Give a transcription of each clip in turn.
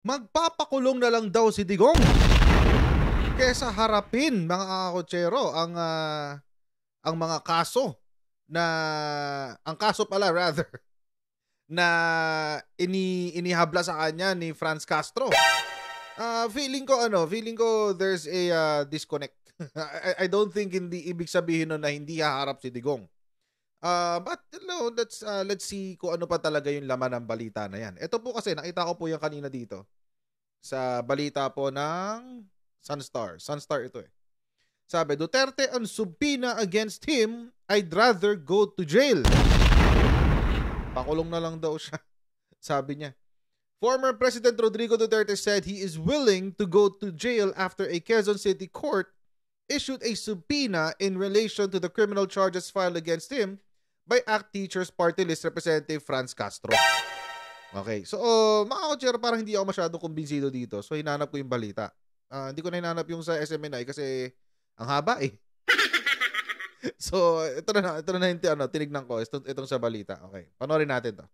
Magpapakulong na lang daw si Digong kesa harapin mga kakotsero ang mga kaso na ang kaso pala rather na inihabla sa kanya ni Franz Castro. Feeling ko there's a disconnect. I don't think hindi ibig sabihin nun na hindi haharap si Digong. But let's see kung ano pa talaga yung laman ng balita na yan. Ito po kasi nakita ko po yung kanina dito sa balita po ng Sunstar ito eh. Sabi, Duterte on subpoena against him, I'd rather go to jail. Pakulong na lang daw siya. Sabi niya. Former President Rodrigo Duterte said he is willing to go to jail after a Quezon City court issued a subpoena in relation to the criminal charges filed against him by ACT Teachers Party List Representative Franz Castro. Okay, so mga kotsero, parang hindi ako masyadong kumbinsido dito. So hinanap ko yung balita. Hindi ko na hinanap yung sa SMNI kasi ang haba eh. So ito na yung tinignan ko. Itong sa balita. Okay, panoorin natin to.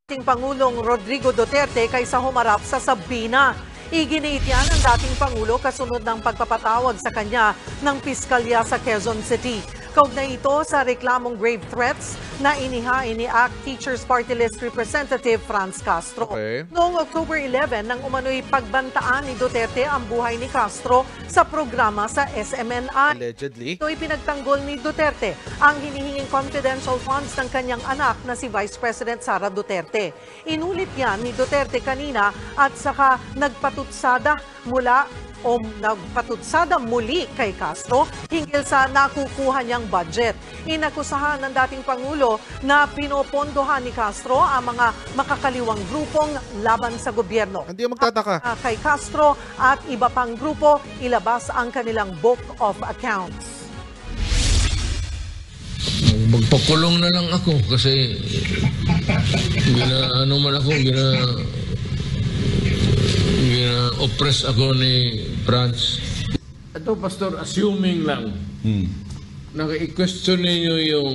Dating Pangulong Rodrigo Duterte kaysa humarap sa subpoena. Iginiit yan ang dating Pangulo kasunod ng pagpapatawag sa kanya ng piskalya sa Quezon City. Kaugnay ito sa reklamong grave threats na inihain ni ACT Teachers Party List Representative Franz Castro. Okay. Noong October 11, nang umano'y pagbantaan ni Duterte ang buhay ni Castro sa programa sa SMNI. Allegedly. Ito'y pinagtanggol ni Duterte ang hinihinging confidential funds ng kanyang anak na si Vice President Sara Duterte. Inulit yan ni Duterte kanina at saka nagpatutsada muli kay Castro hinggil sa nakukuha niyang budget. Inakusahan ng dating Pangulo na pinopondohan ni Castro ang mga makakaliwang grupong laban sa gobyerno. Hindi magtataka. Kay Castro at iba pang grupo, ilabas ang kanilang book of accounts. Magpakulong na lang ako kasi oppress ako ni Franz. Ito, Pastor, assuming lang na i-question ninyo yung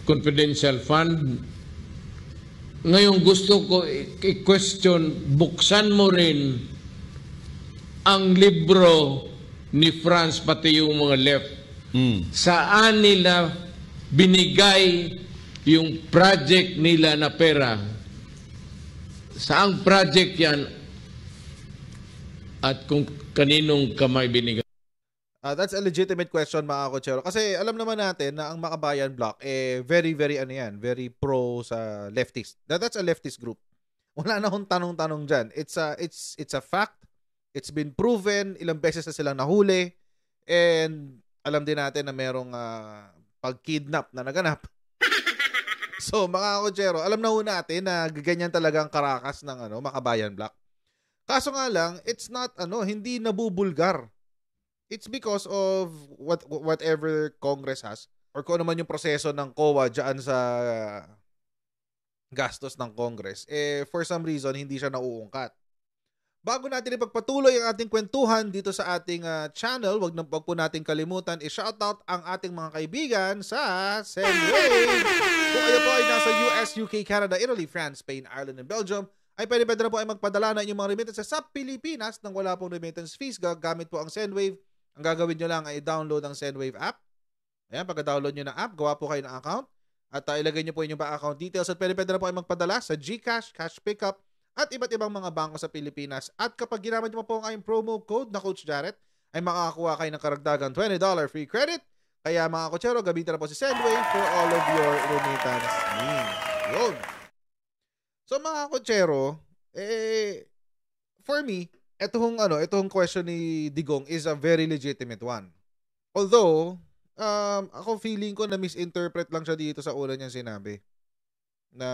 confidential fund. Ngayon gusto ko i-question, buksan mo rin ang libro ni Franz, pati yung mga left. Saan nila binigay yung project nila na pera? Saang project yan? At kung kaninong kamay binigay? That's a legitimate question mga kotsero. Kasi alam naman natin na ang Makabayan Block very very pro sa leftist. That's a leftist group. Wala na akong tanong-tanong dyan. It's a fact. It's been proven. Ilang beses na silang nahuli. And alam din natin na merong pag-kidnap na naganap. So mga kotsero, alam na ho natin na ganyan talaga ang karakas ng Makabayan Block. Kaso nga lang, it's not hindi nabubulgar. It's because of whatever Congress has or kung ano man yung proseso ng COA diyan sa gastos ng Congress, for some reason hindi siya nauungkat. Bago natin ipagpatuloy ang ating kwentuhan dito sa ating channel, wag po natin kalimutan i-shoutout ang ating mga kaibigan sa Sendwave. Kung kayo po ay nasa US, UK, Canada, Italy, France, Spain, Ireland, and Belgium, ay pwede na po ay magpadala na inyong mga remittances sa Pilipinas nang wala pong remittance fees. Gagamit po ang Sendwave. Ang gagawin nyo lang ay download ang Sendwave app. Ayan, pagka-download nyo ng app, gawa po kayo ng account. At ilagay nyo po inyong account details. At pwede na po ay magpadala sa GCash, Cash Pickup, at iba't ibang mga bangko sa Pilipinas. At kapag ginamit nyo po ang aking promo code na Coach Jarrett, ay makakakuha kayo ng karagdagang $20 free credit. Kaya mga kotsero, gamitin na po si Sendwave for all of your remittance needs. Yun. So mga kotsero, for me, itong question ni Digong is a very legitimate one. Although, ako feeling ko na misinterpret lang siya dito sa una niyang sinabi na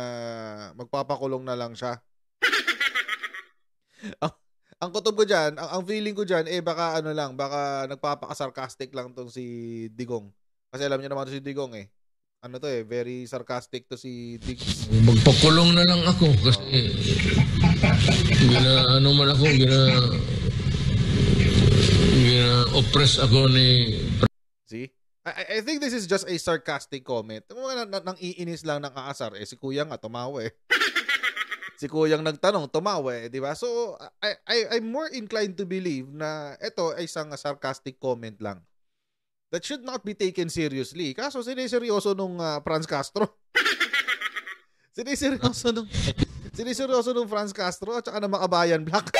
magpapakulong na lang siya. Ang kutob ko dyan, ang feeling ko dyan, baka baka nagpapaka-sarcastic lang tong si Digong. Kasi alam niyo naman to si Digong very sarcastic to si Diggs. Magpakulong na lang ako kasi oppress ako ni... See? I think this is just a sarcastic comment. Nang iinis lang ng aasar, si Kuya nga tumawa Si kuyang nagtanong, tumawa eh, di ba? So, I'm more inclined to believe na ito ay isang sarcastic comment lang that should not be taken seriously. Kaso, siniseryoso nung Franz Castro. Siniseryoso nung Franz Castro at saka na Makabayan Black.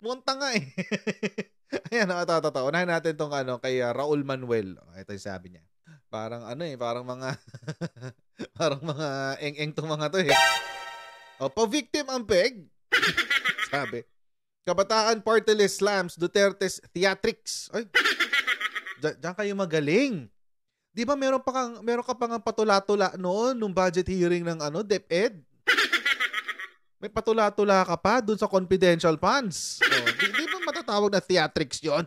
Munta nga eh. Ayan, nakatatawa. Unahin natin tong kay Raul Manuel. Ito yung sabi niya. Parang parang mga parang mga eng-eng tong mga to eh. Pa-victim ang peg. Sabi. Kabataan Party List slams Duterte's theatrics. Ay. Diyan kayo magaling. Di ba meron ka pang patula-tula noon nung budget hearing ng DepEd? May patula-tula ka pa dun sa confidential funds. Di ba matatawag na theatrics yon?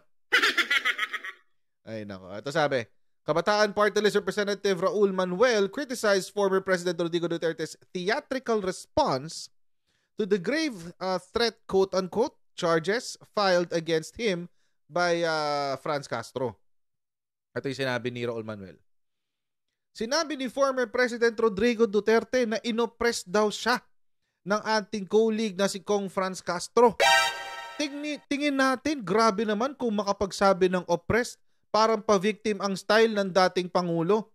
Ay nako. Ito sabi. Kabataan Party List Representative Raul Manuel criticized former President Rodrigo Duterte's theatrical response to the grave threat, quote-unquote, charges filed against him by Franz Castro. Ito yung sinabi ni Raul Manuel. Sinabi ni former President Rodrigo Duterte na inoppressed daw siya ng ating colleague na si Kong Franz Castro. Tingin natin, grabe naman kung makapagsabi ng oppressed. Parang pa-victim ang style ng dating Pangulo.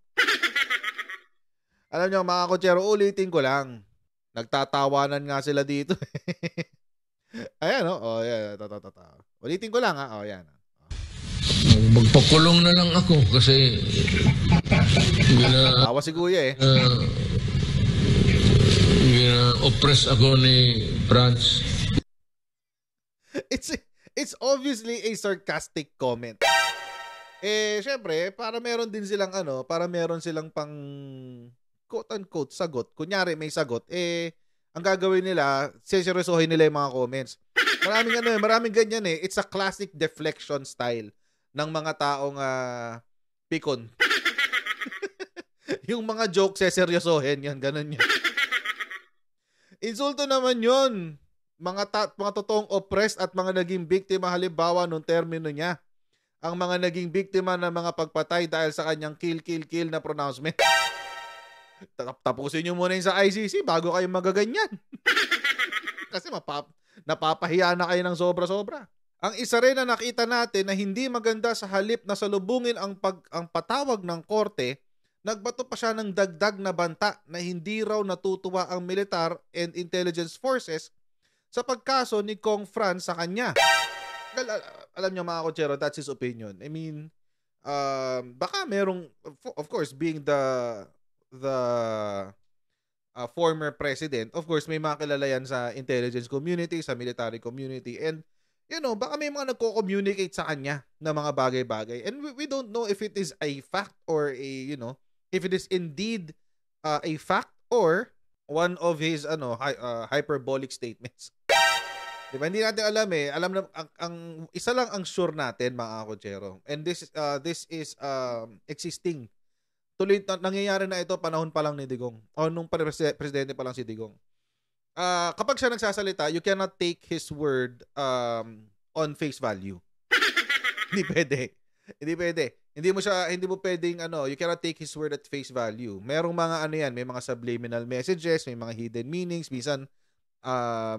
Alam nyo, mga kotsero, ulitin ko lang. Nagtatawanan nga sila dito. Ayan, o. Ayan, ulitin ko lang, ha. O, ayan. Magpakulong na lang ako kasi tawa si Kuya, eh. Oppress ako ni Franz. It's obviously a sarcastic comment. Syempre, para meron din silang para meron silang pang quote-unquote sagot. Kunyari may sagot, ang gagawin nila, seseryosohin nila yung mga comments. Maraming ganyan eh. It's a classic deflection style ng mga taong pikon. Yung mga joke seseryosohin, yan, ganun yan. Insulto naman yun. Mga totoong oppressed at mga naging biktima halimbawa nung termino niya. Ang mga naging biktima ng mga pagpatay dahil sa kanyang kill na pronouncement. Tapusin nyo muna yung sa ICC bago kayo magaganyan. Kasi napapahiya na kayo ng sobra-sobra. Ang isa rin na nakita natin na hindi maganda sa halip na salubungin ang patawag ng korte, nagbato pa siya ng dagdag na banta na hindi raw natutuwa ang militar and intelligence forces sa pagkaso ni Kong Franz sa kanya. Alam niyo mga kotsero, that's his opinion. I mean, baka merong, of course, being the former president, of course, may mga kilala yan sa intelligence community, sa military community, and, baka may mga nagko-communicate sa kanya na mga bagay-bagay. And we don't know if it is a fact or if it is indeed a fact or one of his, hyperbolic statements. Diba? Hindi natin alam eh. Alam na ang isa lang ang sure natin, mga kotsero. And this is existing. Tuloy nangyayari na ito panahon pa lang ni Digong. O nung presidente pa lang si Digong. Kapag siya nagsasalita, you cannot take his word on face value. Hindi pwede. Hindi mo pwedeng you cannot take his word at face value. Merong mga may mga subliminal messages, may mga hidden meanings, minsan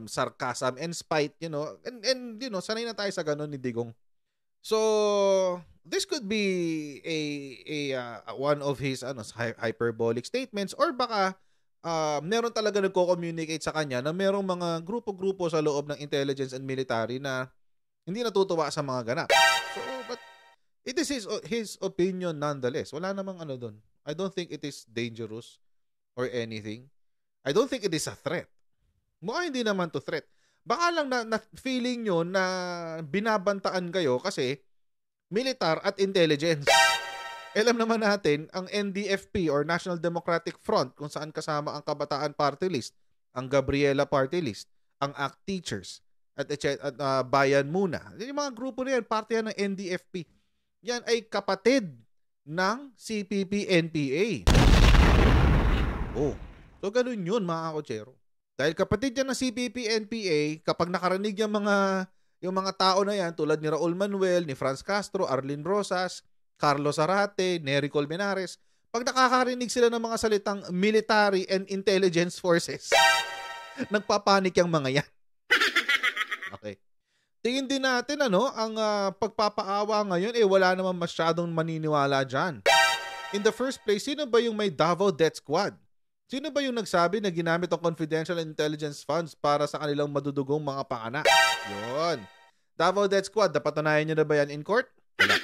sarcasm and spite, and sanay na tayo sa ganun ni Digong. So this could be a one of his hyperbolic statements, or baka meron talaga nagko-communicate sa kanya na merong mga grupo-grupo sa loob ng intelligence and military na hindi natutuwa sa mga ganap. So but it is his opinion nonetheless. Wala namang doon. I don't think it is dangerous or anything. I don't think it is a threat. Mukhang hindi naman to threat. Baka lang na feeling nyo na binabantaan kayo kasi militar at intelligence. Alam naman natin, ang NDFP or National Democratic Front, kung saan kasama ang Kabataan Party List, ang Gabriela Party List, ang ACT Teachers, at Bayan Muna. Yung mga grupo na yan, parte yan ng NDFP. Yan ay kapatid ng CPP-NPA. So ganun yun, mga kotsero. Dahil kapatid yan ng CPP-NPA, kapag nakarinig yung mga tao na yan, tulad ni Raul Manuel, ni Franz Castro, Arlene Rosas, Carlos Zarate, Nery Colmenares, pag nakakarinig sila ng mga salitang military and intelligence forces, Nagpapanik yung mga yan. Okay. Tingin din natin ang pagpapaawa ngayon wala naman masyadong maniniwala dyan. In the first place, sino ba yung may Davao Death Squad? Sino ba yung nagsabi na ginamit ang confidential intelligence funds para sa kanilang madudugong mga paanak? Yun. Davao Death Squad, napatunayan nyo na ba yan in court? Wala.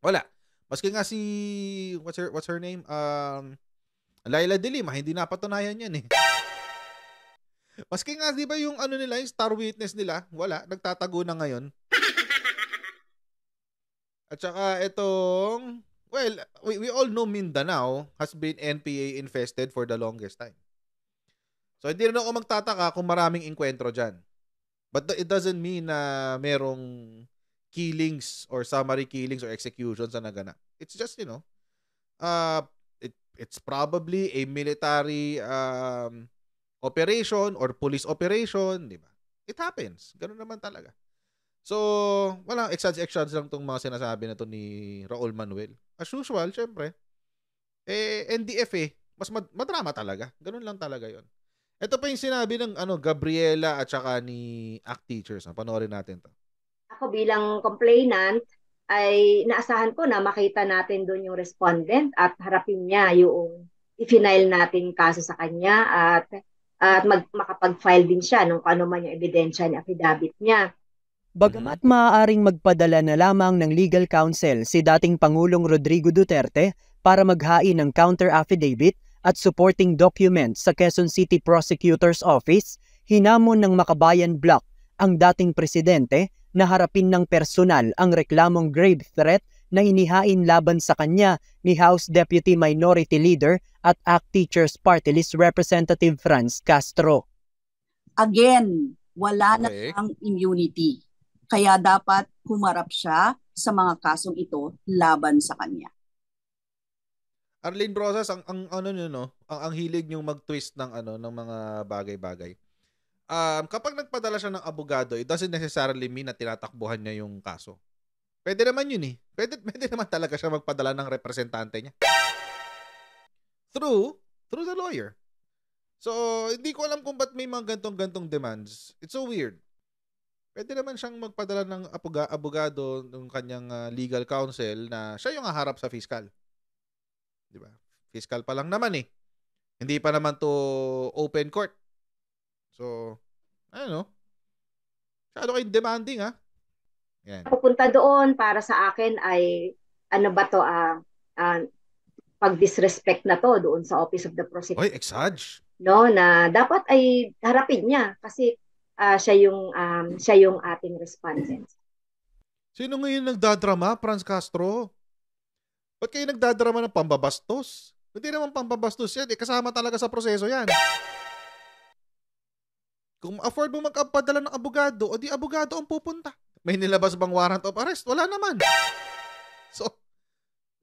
Wala. Maski nga si, what's her name? Laila De Lima, hindi napatunayan yan eh. Maski nga, di ba yung nila, yung star witness nila, wala, nagtatago na ngayon. At saka itong, well, we all know Mindanao has been NPA infested for the longest time. So hindi rin ako magtataka kung maraming inkwentro dyan. But it doesn't mean na merong killings or summary killings or executions na naganap. It's just, it's probably a military operation or police operation, di ba? It happens. Ganun naman talaga. So, walang exads lang tong mga sinasabi na to ni Raul Manuel. As usual, syempre, NDF mas madrama talaga. Ganun lang talaga yon. Ito pa yung sinabi ng Gabriela at saka ni ACT Teachers. Panoorin natin to. Ako bilang complainant, ay naasahan ko na makita natin doon yung respondent at harapin niya yung i-file natin kaso sa kanya at makapag-file din siya nung ano man yung ebidensya ni affidavit niya. Bagamat maaaring magpadala na lamang ng legal counsel si dating Pangulong Rodrigo Duterte para maghain ng counter affidavit at supporting documents sa Quezon City Prosecutor's Office, hinamon ng Makabayan Bloc ang dating presidente na harapin ng personal ang reklamong grave threat na inihain laban sa kanya ni House Deputy Minority Leader at ACT Teachers Party List Representative Franz Castro. Again, wala na ang immunity. Kaya dapat humarap siya sa mga kasong ito laban sa kanya. Arlene Brosas, ang hilig niyong mag-twist ng ng mga bagay-bagay. Kapag nagpadala siya ng abogado, it doesn't necessarily mean na tinatakbuhan niya yung kaso. Pwede naman yun eh. Pwede naman talaga siya magpadala ng representante niya. Through the lawyer. So, hindi ko alam kung ba't may mga gantong demands. It's so weird. Pwede naman siyang magpadala ng abogado ng kanyang legal counsel na siya yung haharap sa fiscal. Diba? Fiscal pa lang naman eh. Hindi pa naman to open court. So, masyado kayong demanding ha. Yan. Pupunta doon para sa akin ay pag-disrespect na to doon sa Office of the Prosecutor. Oy, exage. No, na dapat ay harapin niya kasi siya yung ating respondent. Sino ngayon nagdadrama, Franz Castro? Ba't kayo nagdadrama ng pambabastos? Hindi naman pambabastos yan. Kasama talaga sa proseso yan. Kung afford mo magpadala ng abogado, o di abogado ang pupunta. May nilabas bang warrant of arrest? Wala naman. So,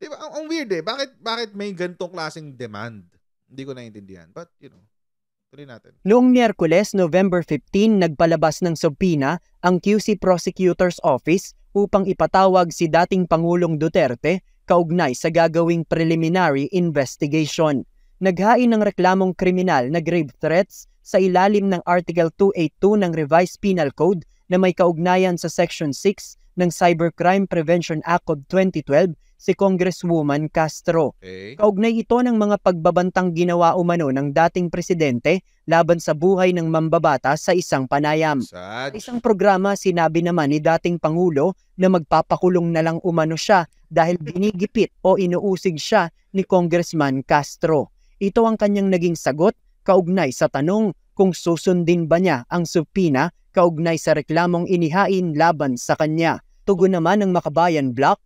di ba? Ang weird eh. Bakit may gantong klaseng demand? Hindi ko naiintindihan. But, tuloy natin. Noong Miyerkules, November 15, nagpalabas ng subpoena ang QC Prosecutor's Office upang ipatawag si dating Pangulong Duterte kaugnay sa gagawing preliminary investigation. Naghain ng reklamong kriminal na grave threats sa ilalim ng Article 282 ng Revised Penal Code na may kaugnayan sa Section 6 ng Cybercrime Prevention Act of 2012 si Congresswoman Castro. Okay. Kaugnay ito ng mga pagbabantang ginawa umano ng dating presidente laban sa buhay ng mambabata sa isang panayam. Sa isang programa, sinabi naman ni dating Pangulo na magpapakulong na lang umano siya dahil binigipit o inuusig siya ni Congressman Castro. Ito ang kanyang naging sagot kaugnay sa tanong kung susundin ba niya ang subpoena kaugnay sa reklamong inihain laban sa kanya. Tugon naman ng Makabayan Bloc,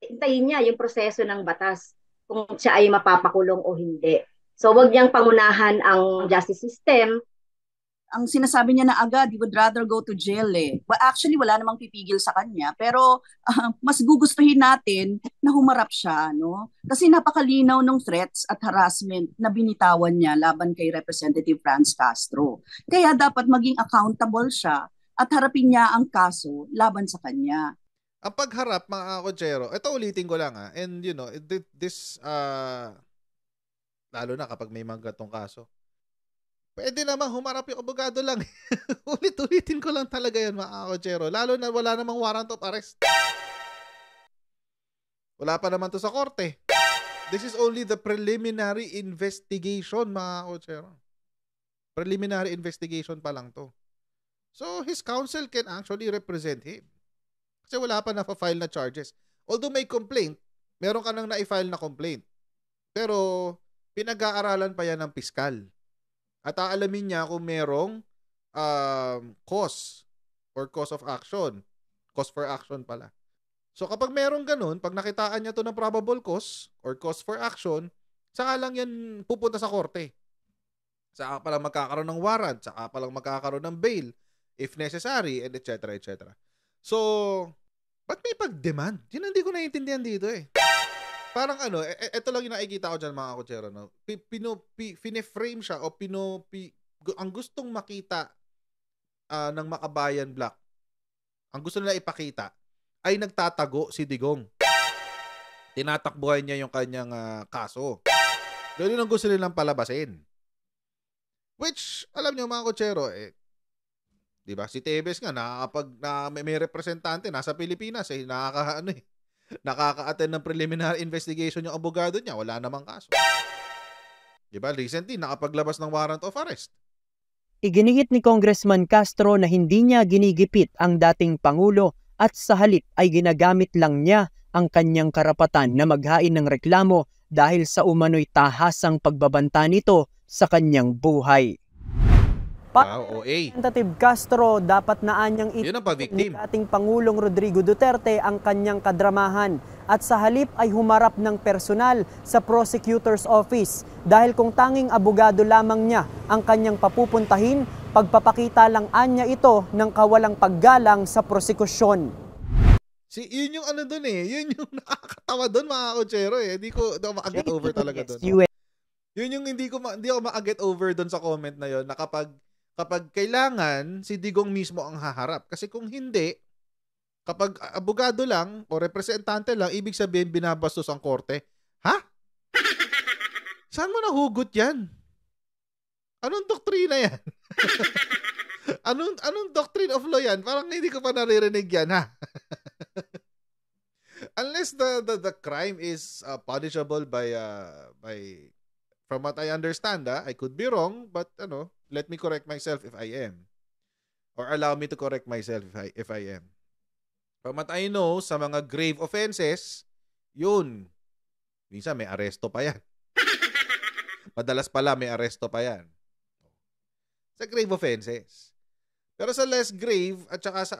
hintayin niya yung proseso ng batas kung siya ay mapapakulong o hindi. So wag niyang pangunahan ang justice system. Ang sinasabi niya na agad, he would rather go to jail eh. But actually, wala namang pipigil sa kanya. Pero mas gugustuhin natin na humarap siya. No? Kasi napakalinaw ng threats at harassment na binitawan niya laban kay Representative Franz Castro. Kaya dapat maging accountable siya at harapin niya ang kaso laban sa kanya. Ang pagharap, mga kotsero, ito ulitin ko lang and this, lalo na kapag may mga gatong kaso, Pwede namang humarap yung abogado lang. Ulit-ulitin ko lang talaga yan, mga kotsero. Lalo na wala namang warrant of arrest. Wala pa naman to sa korte. This is only the preliminary investigation, mga kotsero. Preliminary investigation pa lang to. So, his counsel can actually represent him. Kasi wala pa na-file na charges. Although may complaint, meron ka nang na-file na complaint. Pero, pinag-aaralan pa yan ng piskal. At aalamin niya kung merong cause or cause of action. Cause for action pala. So kapag merong ganun, pag nakitaan niya to ng probable cause or cause for action, saka lang yan pupunta sa korte. Saka pa lang magkakaroon ng warrant, saka pa lang magkakaroon ng bail if necessary, and etc. etc. So, ba't may pag-demand? Yun hindi ko naiintindihan dito eh. Parang ito lang yung nakikita ko dyan, mga kotsero, no? Pineframe siya o ang gustong makita ng Makabayan Black, ang gusto nila ipakita ay nagtatago si Digong. Tinatakbuhan niya yung kanyang kaso. Doon ang gusto nilang palabasin. Which, alam niyo mga kotsero, di ba? Si Tevez nga, may representante, nasa Pilipinas, nakaka-attend ng preliminary investigation yung abogado niya, wala namang kaso. Diba? Recently, nakapaglabas ng warrant of arrest. Iginiit ni Congressman Castro na hindi niya ginigipit ang dating Pangulo at sa halip ay ginagamit lang niya ang kanyang karapatan na maghain ng reklamo dahil sa umano'y tahasang pagbabanta nito sa kanyang buhay. Wow, OA. Representative Castro, dapat na anyang yun ang pa-victim. Ni dating Pangulong Rodrigo Duterte ang kanyang kadramahan at sa halip ay humarap ng personal sa prosecutor's office dahil kung tanging abogado lamang niya ang kanyang papupuntahin, pagpapakita lang anya ito ng kawalang paggalang sa prosekusyon. Yun yung doon yun yung nakakatawa doon, mga kotsero Hindi ko ma-get over talaga doon. Yun yung hindi ako ma-get over doon sa comment na yun na kapag kailangan, si Digong mismo ang haharap. Kasi kung hindi, kapag abogado lang o representante lang, ibig sabihin binabastos ang korte. Ha? Saan mo nahugot yan? Anong doktrina yan? anong doctrine of law yan? Parang hindi ko pa naririnig yan, ha? Unless the crime is punishable by from what I understand, I could be wrong, but let me correct myself if I am. Or allow me to correct myself if I am. From what I know, sa mga grave offenses, yun. Minsan may aresto pa yan. Madalas pala may aresto pa yan. Sa grave offenses. Pero sa less grave at saka sa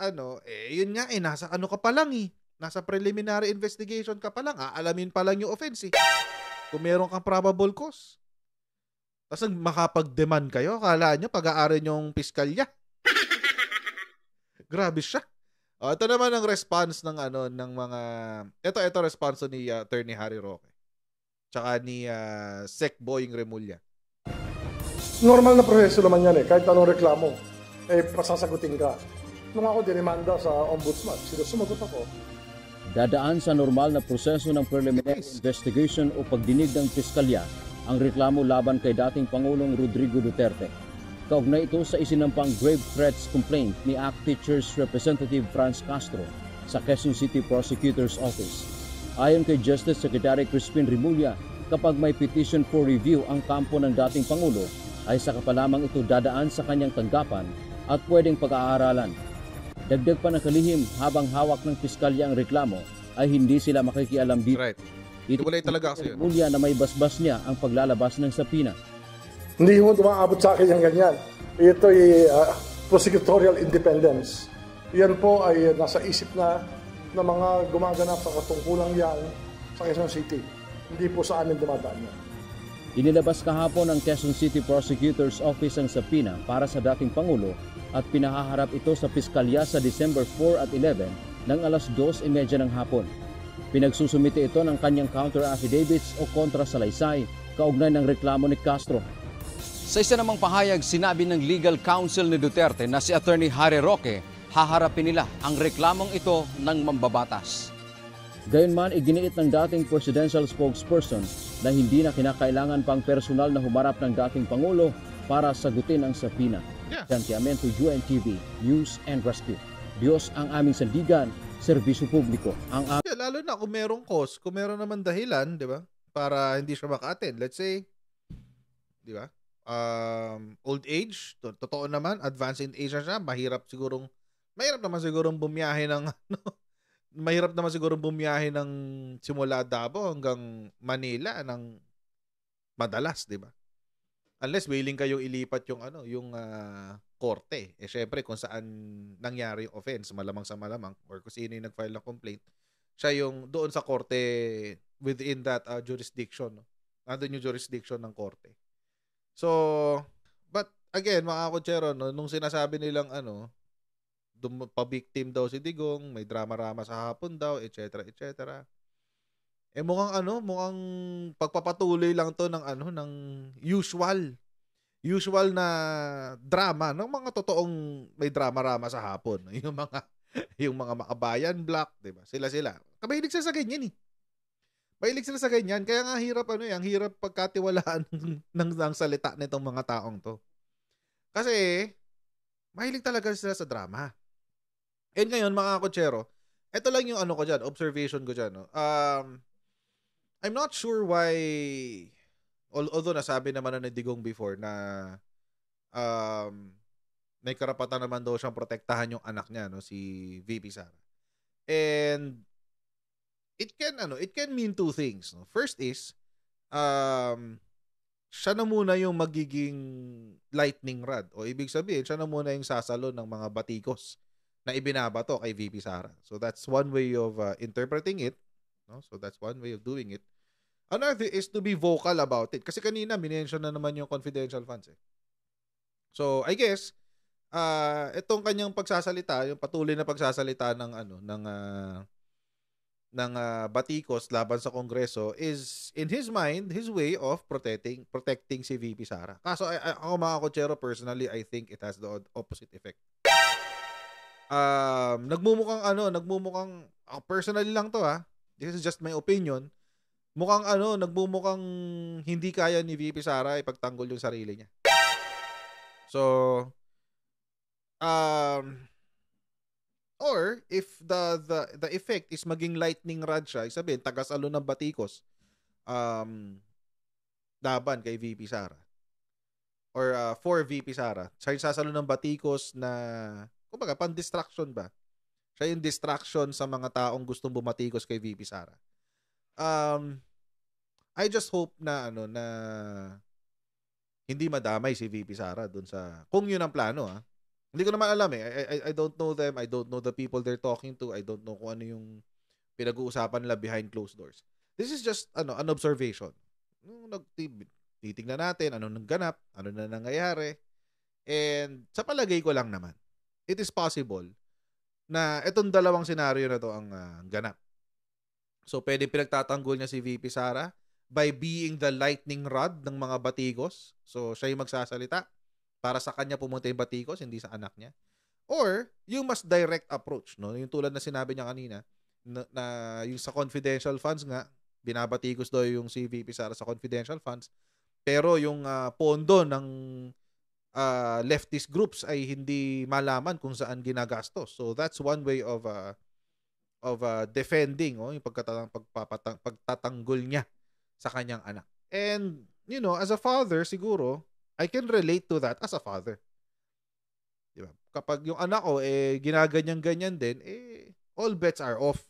yun nga nasa ka pa lang Nasa preliminary investigation ka pa lang. Aalamin pa lang yung offense Kung meron kang probable cause. Tapos makapag-demand kayo, akala nyo pag-aaral yung piskalya. Grabe siya. Ito naman ang response ng mga ito response ni Attorney Harry Roque. Tsaka ni Sec Boying Remulla. Normal na proseso naman yan kahit anong reklamo pasasagutin ka. Nung ako dinimanda sa ombudsman, sumagot ako. Dadaan sa normal na proseso ng preliminary investigation o pagdinig ng piskalya ang reklamo laban kay dating Pangulong Rodrigo Duterte. Kaugnay ito sa isinampang grave threats complaint ni ACT Teachers Representative Franz Castro sa Quezon City Prosecutor's Office. Ayon kay Justice Secretary Crispin Remulla, kapag may petition for review ang kampo ng dating Pangulo, ay saka pa lamang ito dadaan sa kanyang tanggapan at pwedeng pag-aaralan. Dagdag pa ng kalihim, habang hawak ng piskalya ang reklamo, ay hindi sila makikialam dito. Right. Iwalay talaga kasi yun. Remulla na may basbas niya ang paglalabas ng sapina. Hindi mo tumaabot sa akin yung ganyan. Ito ay prosecutorial independence. Yan po ay nasa isip na ng mga gumaganap sa katungkulang yan sa Quezon City. Hindi po sa amin dumadaan yan. Inilabas kahapon ng Quezon City Prosecutor's Office ang sapina para sa dating Pangulo at pinahaharap ito sa piskalya sa December 4 at 11 ng alas 2:30 ng hapon. Pinagsusumite ito ng kanyang counter affidavits o kontrasalaysay kaugnay ng reklamo ni Castro. Sa isa namang pahayag, sinabi ng legal counsel ni Duterte na si Attorney Harry Roque, haharapin nila ang reklamong ito ng mambabatas. Gayunman, iginiit ng dating presidential spokesperson na hindi na kinakailangan pang personal na humarap ng dating Pangulo para sagutin ang sapina. Yeah. Santiamento, UNTV, News and Rescue. Diyos ang aming sandigan, serbisyo publiko. Yeah, lalo na kung merong cause, kung meron naman dahilan, di ba? Para hindi siya maka-attend. Let's say, di ba? Old age, totoo naman, advanced in age na siya, mahirap naman sigurong bumiyahe ng mahirap naman sigurong bumiyahe ng simula Davao hanggang Manila ng madalas, di ba? Unless willing kayong ilipat yung korte. Syempre kung saan nangyari yung offense, malamang sa malamang, or kung sino yung nag-file ng complaint, siya yung doon sa korte within that jurisdiction. No? Nandun yung jurisdiction ng korte. So, but again, mga kutsero, no, nung sinasabi nilang pa-victim daw si Digong, may drama-rama sa hapon daw, etc. Mukhang pagpapatuloy lang to ng usual na drama ng mga totoong may drama-rama sa hapon. Yung mga makabayan black, 'di ba? Sila. Mahilig sila sa ganyan eh. Mahilig sila sa ganyan, kaya nga ang hirap pagkatiwalaan ng salita nitong mga taong to. Kasi mahilig talaga sila sa drama. And ngayon, mga kutsero, ito lang yung observation ko dyan. No? I'm not sure why, although nasabi naman na ni Digong before na may karapatan naman daw siyang protektahan yung anak niya, no, si VP Sara. And it can mean two things. No? First is, siya na muna yung magiging lightning rod. O ibig sabihin, siya na muna yung sasalo ng mga batikos na ibinabato kay VP Sara. So that's one way of interpreting it. No? So that's one way of doing it. Another is to be vocal about it. Kasi kanina, minention na naman yung confidential funds. So I guess, itong kanyang pagsasalita, yung patuloy na pagsasalita ng batikos laban sa Kongreso is, in his mind, his way of protecting si VP Sara. Kaso ako mga kutsero, personally, I think it has the opposite effect. Nagmumukhang personally lang to this is just my opinion, nagmumukhang hindi kaya ni VP Sara ipagtanggol yung sarili niya. So or if the effect is maging lightning rod siya, sabihin tagasalo ng batikos laban kay VP Sara or for VP Sara, siya yung sasalo ng batikos na kumbaga, pan-distraction ba? Siya yung distraction sa mga taong gustong bumatikos kay VP Sara. I just hope na hindi madamay si VP Sara dun sa, kung yun ang plano Hindi ko naman alam I don't know them. I don't know the people they're talking to. I don't know kung ano yung pinag-uusapan nila behind closed doors. This is just an observation. Titingnan natin anong nangganap, ano na nangyayari. And sa palagay ko lang naman, it is possible na itong dalawang senaryo na to ang ganap. So, pwede pinagtatanggol niya si VP Sara by being the lightning rod ng mga batikos. So, siya yung magsasalita para sa kanya pumunta yung batikos, hindi sa anak niya. Or, yung mas direct approach, no? Yung tulad na sinabi niya kanina, na yung sa confidential funds nga, binabatikos daw yung si VP Sara sa confidential funds, pero yung pondo ng leftist groups ay hindi malaman kung saan ginagastos. So that's one way of defending yung pagtatanggol niya sa kanyang anak. And as a father siguro, I can relate to that as a father. Diba? Kapag yung anak ko ginaganyan-ganyan din, all bets are off.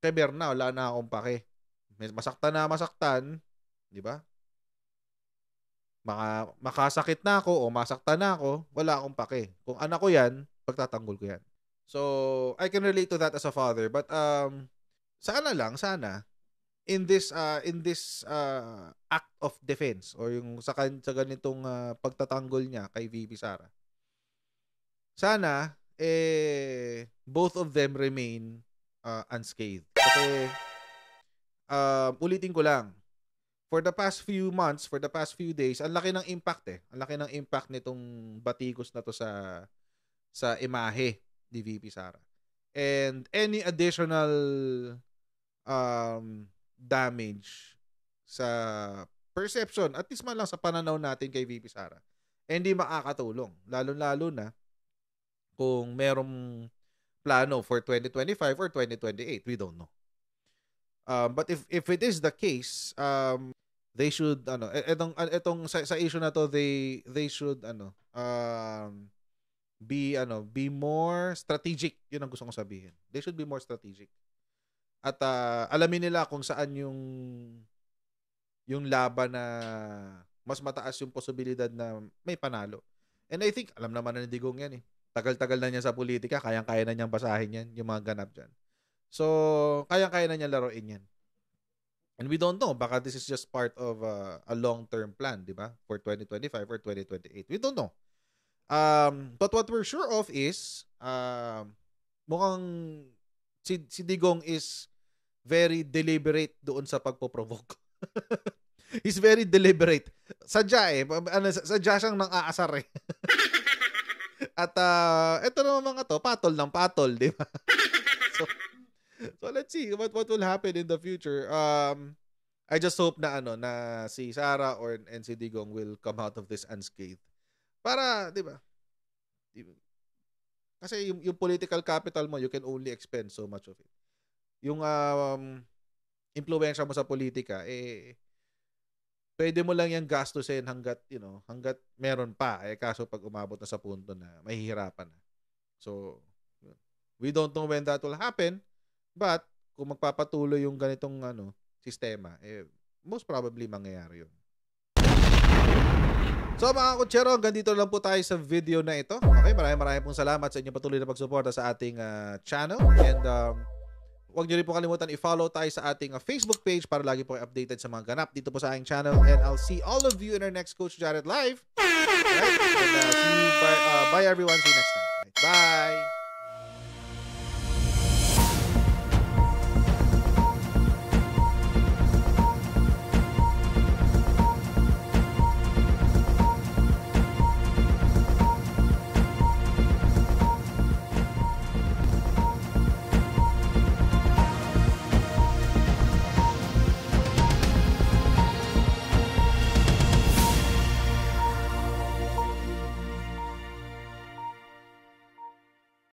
Kay Berna, wala na akong pake. Masaktan, di ba? Makasakit na ako o masaktan na ako, wala akong pake. Kung anak ko yan, pagtatanggol ko yan. So, I can relate to that as a father. But, sana in this act of defense or yung sa ganitong pagtatanggol niya kay VP Sara, sana, both of them remain unscathed. Kasi, ulitin ko lang, for the past few months, for the past few days, ang laki ng impact Ang laki ng impact nitong batikos na to sa imahe ni VP Sara. And any additional damage sa perception, at least man lang sa pananaw natin kay VP Sara, hindi makakatulong. Lalo-lalo na kung merong plano for 2025 or 2028. We don't know. But if it is the case, they should etong sa issue na to, they should be more strategic. Yun ang gusto kong sabihin. They should be more strategic. At alamin nila kung saan yung laban na mas mataas yung posibilidad na may panalo. And I think alam naman na ni Digong yan eh. Tagal-tagal na niya sa politika, kayang-kaya na niyang basahin yan, yung mga ganap dyan. So, kayang-kaya na niya laruin yan. And we don't know, baka this is just part of a long-term plan, di ba? For 2025 or 2028. We don't know. But what we're sure of is, mukhang si Digong is very deliberate doon sa pagpoprovoke. He's very deliberate. Sadya eh. Sadya siyang nang-aasar eh. At ito naman mga to, patol ng patol, di ba? So let's see what will happen in the future. I just hope na na si Sara and si Digong will come out of this unscathed. Para, di ba? Kasi yung political capital mo, you can only expend so much of it. Yung impluwensya mo sa politika, pwede mo lang yung gastusin hanggat meron pa. Kaso pag umabot na sa punto na mahihirapan na. So, we don't know when that will happen, but kung magpapatuloy yung ganitong sistema, most probably mangyayari yun. So mga kutsero, hanggang dito lang po tayo sa video na ito. Okay, maraming pong salamat sa inyong patuloy na pagsuporta sa ating channel. And huwag nyo rin po kalimutan i-follow tayo sa ating Facebook page para lagi po updated sa mga ganap dito po sa aking channel. And I'll see all of you in our next Coach Jared Live. Right? And see you, bye everyone. See you next time. Right? Bye!